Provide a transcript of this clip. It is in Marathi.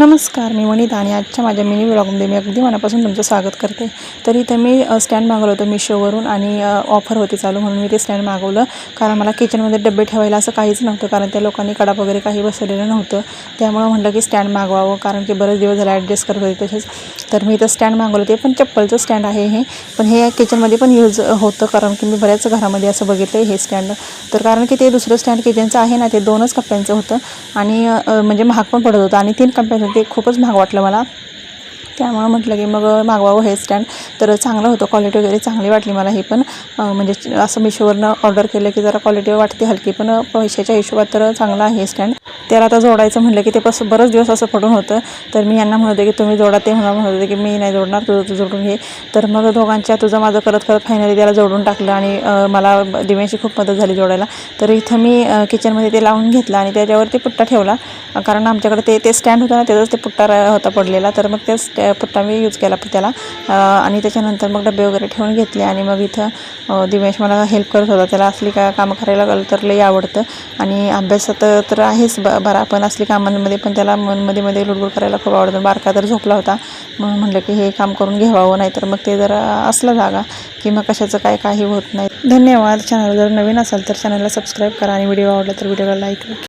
नमस्कार, मी वनिता आणि आजच्या माझ्या मिनी व्लॉगमध्ये मी अगदी मनापासून तुमचं स्वागत करते. तर इथं मी स्टँड मागवलं होतं मिशोवरून आणि ऑफर होती चालू म्हणून मी ते स्टँड मागवलं. कारण मला किचनमध्ये डबे ठेवायला असं काहीच नव्हतं, कारण त्या लोकांनी कडाप वगैरे काही बसवलेलं नव्हतं. त्यामुळं म्हटलं की स्टँड मागवावं, कारण की बरेच दिवस झाले ॲडजस्ट करत होते तसेच. तर मी इथं स्टँड मागवलं, ते पण चप्पलचं स्टँड आहे हे, पण हे किचनमध्ये पण यूज होतं, कारण की मी बऱ्याच घरामध्ये असं बघितलं हे स्टँड. तर कारण की ते दुसरं स्टँड किचनचं आहे ना, ते 2च कप्प्यांचं होतं आणि म्हणजे महाग पण पडत होतं आणि 3 कप्प्यांचं ते खूपच महाग वाटलं मला. त्यामुळं म्हटलं की मग मागवावं हे स्टँड. तर चांगलं होतं, क्वालिटी वगैरे चांगली वाटली मला ही पण. म्हणजे असं मिशोवरनं ऑर्डर केलं की जरा क्वालिटी वाटते हलकी, पण पैशाच्या हिशोबात तर चांगलं आहे स्टँड. त्याला आता जोडायचं म्हटलं की ते बरंच दिवस असं पडून होतं. तर मी यांना म्हणत होते की तुम्ही जोडा, ते म्हणत होते की मी नाही जोडणार, तुझं तू जोडून घे. तर मग दोघांच्या तुझं माझं करत करत फायनली त्याला जोडून टाकलं आणि मला दिव्यांची खूप मदत झाली जोडायला. तर इथं मी किचनमध्ये ते लावून घेतलं आणि त्याच्यावरती पुट्टा ठेवला, कारण आमच्याकडे ते स्टँड होतं ना, त्याचाच ते पुट्टा होता पडलेला. तर मग तेच पुट्टा मी यूज केला त्याला. आणि त्याच्यानंतर मग डबे वगैरे ठेवून घेतले आणि मग इथं दिवेश मला हेल्प करत होता. त्याला असली कामं करायला तर लई आवडतं आणि अभ्यासात तर आहेच बरा, पण असली कामांमध्ये पण त्याला मध्ये मध्ये लुडबुड करायला खूप आवडतं. बारका तर झोपला होता, मग म्हटलं की हे काम करून घ्यावं, नाही तर मग ते जरा असलं जागा की मग कशाचं काही होत नाही. धन्यवाद. चॅनल जर नवीन असाल तर चॅनलला सबस्क्राईब करा आणि व्हिडिओ आवडला तर व्हिडिओला लाईक करा.